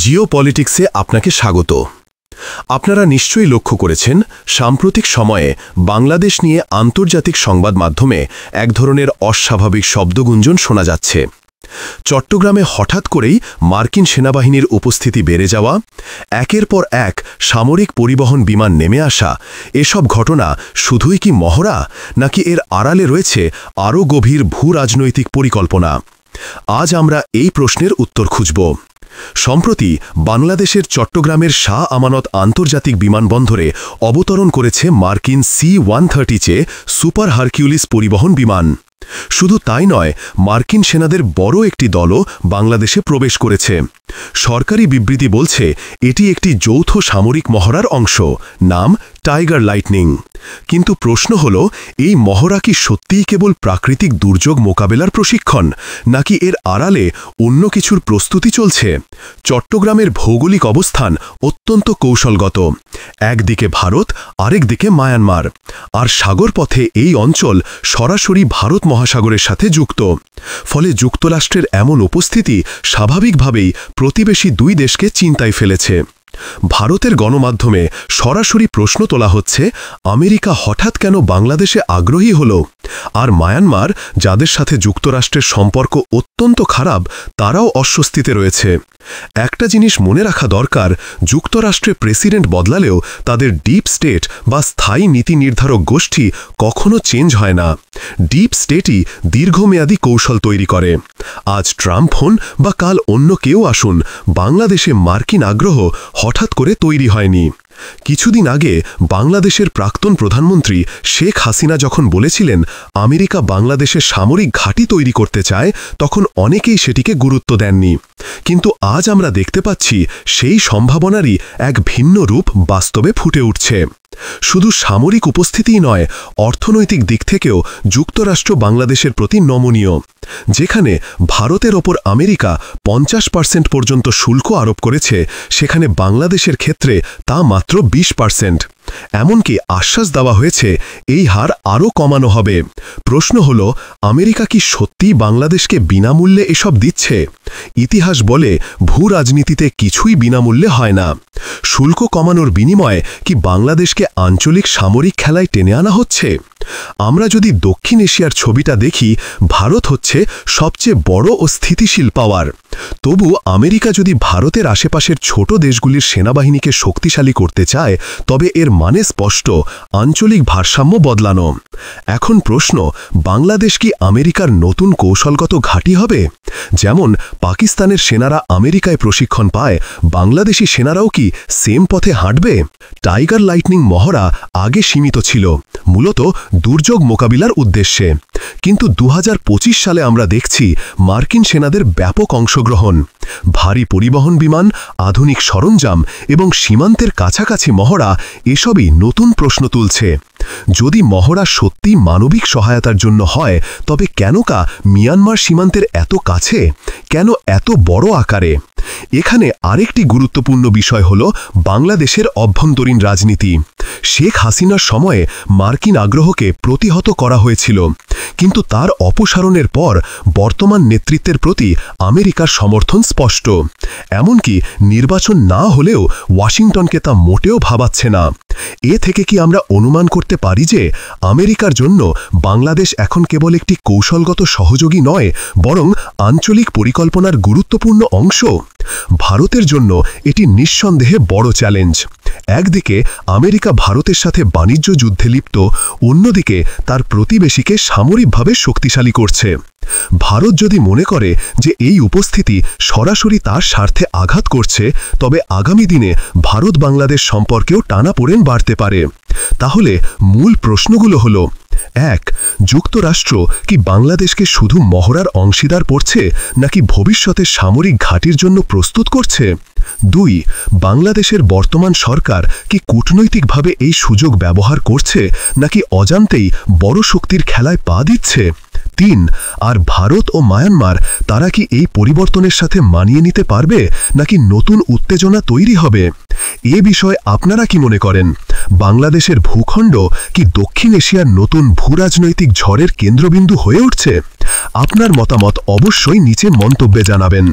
জিওপলিটিক্সে আপনাকে স্বাগত। আপনারা নিশ্চয়ই লক্ষ্য করেছেন, সাম্প্রতিক সময়ে বাংলাদেশ নিয়ে আন্তর্জাতিক সংবাদ মাধ্যমে এক ধরনের অস্বাভাবিক শব্দগুঞ্জন শোনা যাচ্ছে। চট্টগ্রামে হঠাৎ করেই মার্কিন সেনাবাহিনীর উপস্থিতি বেড়ে যাওয়া, একের পর এক সামরিক পরিবহন বিমান নেমে আসা, এসব ঘটনা শুধুই কি মহড়া, নাকি এর আড়ালে রয়েছে আরও গভীর ভূ-রাজনৈতিক পরিকল্পনা? আজ আমরা এই প্রশ্নের উত্তর খুঁজব। সম্প্রতি বাংলাদেশের চট্টগ্রামের শাহ আমানত আন্তর্জাতিক বিমানবন্দরে অবতরণ করেছে মার্কিন C-130 সুপার হারকিউলিস পরিবহন বিমান। শুধু তাই নয়, মার্কিন সেনাদের বড় একটি দলও বাংলাদেশে প্রবেশ করেছে। সরকারি বিবৃতি বলছে এটি একটি যৌথ সামরিক মহড়ার অংশ, নাম টাইগার লাইটনিং। কিন্তু প্রশ্ন হল, এই মহড়া কি সত্যিই কেবল প্রাকৃতিক দুর্যোগ মোকাবেলার প্রশিক্ষণ, নাকি এর আড়ালে অন্য কিছুর প্রস্তুতি চলছে? চট্টগ্রামের ভৌগোলিক অবস্থান অত্যন্ত কৌশলগত। একদিকে ভারত, আরেকদিকে মায়ানমার, আর সাগরপথে এই অঞ্চল সরাসরি ভারত মহাসাগরের সাথে যুক্ত। ফলে যুক্তরাষ্ট্রের এমন উপস্থিতি স্বাভাবিকভাবেই প্রতিবেশী দুই দেশকে চিন্তায় ফেলেছে। ভারতের গণমাধ্যমে সরাসরি প্রশ্ন তোলা হচ্ছে, আমেরিকা হঠাৎ কেন বাংলাদেশে আগ্রহী হল? আর মায়ানমার, যাদের সাথে যুক্তরাষ্ট্রের সম্পর্ক অত্যন্ত খারাপ, তারাও অস্বস্তিতে রয়েছে। একটা জিনিস মনে রাখা দরকার, যুক্তরাষ্ট্রে প্রেসিডেন্ট বদলালেও তাদের ডিপ স্টেট বা স্থায়ী নীতি নির্ধারক গোষ্ঠী কখনো চেঞ্জ হয় না। ডিপ স্টেটই দীর্ঘমেয়াদী কৌশল তৈরি করে। আজ ট্রাম্প হন বা কাল অন্য কেউ আসুন, বাংলাদেশে মার্কিন আগ্রহ হঠাৎ করে তৈরি হয়নি। কিছুদিন আগে বাংলাদেশের প্রাক্তন প্রধানমন্ত্রী শেখ হাসিনা যখন বলেছিলেন আমেরিকা বাংলাদেশে সামরিক ঘাঁটি তৈরি করতে চায়, তখন অনেকেই সেটিকে গুরুত্ব দেননি। কিন্তু আজ আমরা দেখতে পাচ্ছি সেই সম্ভাবনারই এক ভিন্ন রূপ বাস্তবে ফুটে উঠছে। শুধু সামরিক উপস্থিতিই নয়, অর্থনৈতিক দিক থেকেও যুক্তরাষ্ট্র বাংলাদেশের প্রতি নমনীয়। যেখানে ভারতের ওপর আমেরিকা 50% পর্যন্ত শুল্ক আরোপ করেছে, সেখানে বাংলাদেশের ক্ষেত্রে তা মাত্র 20%। এমনকি আশ্বাস দেওয়া হয়েছে এই হার আরও কমানো হবে। প্রশ্ন হল, আমেরিকা কি সত্যিই বাংলাদেশকে বিনামূল্যে এসব দিচ্ছে? ইতিহাস বলে, ভূ রাজনীতিতে কিছুই বিনামূল্যে হয় না। শুল্ক কমানোর বিনিময়ে কি বাংলাদেশকে আঞ্চলিক সামরিক খেলায় টেনে আনা হচ্ছে? আমরা যদি দক্ষিণ এশিয়ার ছবিটা দেখি, ভারত হচ্ছে সবচেয়ে বড় ও স্থিতিশীল পাওয়ার। তবু আমেরিকা যদি ভারতের আশেপাশের ছোট দেশগুলির সেনাবাহিনীকে শক্তিশালী করতে চায়, তবে এর মানে স্পষ্ট, আঞ্চলিক ভারসাম্য বদলানো। এখন প্রশ্ন, বাংলাদেশ কি আমেরিকার নতুন কৌশলগত ঘাঁটি হবে? যেমন পাকিস্তানের সেনারা আমেরিকায় প্রশিক্ষণ পায়, বাংলাদেশি সেনারাও কি সেম পথে হাঁটবে? টাইগার লাইটনিং মহড়া আগে সীমিত ছিল মূলত দুর্যোগ মোকাবিলার উদ্দেশ্যে, কিন্তু 2025 সালে আমরা দেখছি মার্কিন সেনাদের ব্যাপক অংশগ্রহণ। ভারী পরিবহন বিমান, আধুনিক সরঞ্জাম এবং সীমান্তের কাছাকাছি মহড়া, এসবই নতুন প্রশ্ন তুলছে। যদি মহড়া সত্যি মানবিক সহায়তার জন্য হয়, তবে কেন মিয়ানমার সীমান্তের এত কাছে, কেন এত বড় আকারে? এখানে আরেকটি গুরুত্বপূর্ণ বিষয় হল বাংলাদেশের অভ্যন্তরীণ রাজনীতি। শেখ হাসিনার সময়ে মার্কিন আগ্রহকে প্রতিহত করা হয়েছিল, কিন্তু তার অপসারণের পর বর্তমান নেতৃত্বের প্রতি আমেরিকার সমর্থন স্পষ্ট। এমনকি নির্বাচন না হলেও ওয়াশিংটনকে তা মোটেও ভাবাচ্ছে না। এ থেকে কি আমরা অনুমান করতে পারি যে আমেরিকার জন্য বাংলাদেশ এখন কেবল একটি কৌশলগত সহযোগী নয়, বরং আঞ্চলিক পরিকল্পনার গুরুত্বপূর্ণ অংশ? ভারতের জন্য এটি নিঃসন্দেহে বড় চ্যালেঞ্জ। একদিকে আমেরিকা ভারতের সাথে বাণিজ্য যুদ্ধে লিপ্ত, অন্যদিকে তার প্রতিবেশীকে সামরিকভাবে শক্তিশালী করছে। ভারত যদি মনে করে যে এই উপস্থিতি সরাসরি তার স্বার্থে আঘাত করছে, তবে আগামী দিনে ভারত বাংলাদেশ সম্পর্কেও টানাপোড়েন বাড়তে পারে। তাহলে মূল প্রশ্নগুলো হল: 1. যুক্তরাষ্ট্র কি বাংলাদেশকে শুধু মহড়ার অংশীদার করছে, নাকি ভবিষ্যতে সামরিক ঘাঁটির জন্য প্রস্তুত করছে? 2. বাংলাদেশের বর্তমান সরকার কি কূটনৈতিকভাবে এই সুযোগ ব্যবহার করছে, নাকি অজান্তেই বড় শক্তির খেলায় পা দিচ্ছে? 3. আর ভারত ও মায়ানমার, তারা কি এই পরিবর্তনের সাথে মানিয়ে নিতে পারবে, নাকি নতুন উত্তেজনা তৈরি হবে? এ বিষয়ে আপনারা কি মনে করেন? বাংলাদেশের ভূখণ্ড কি দক্ষিণ এশিয়ার নতুন ভূরাজনৈতিক ঝড়ের কেন্দ্রবিন্দু হয়ে উঠছে? আপনার মতামত অবশ্যই নিচে মন্তব্যে জানাবেন।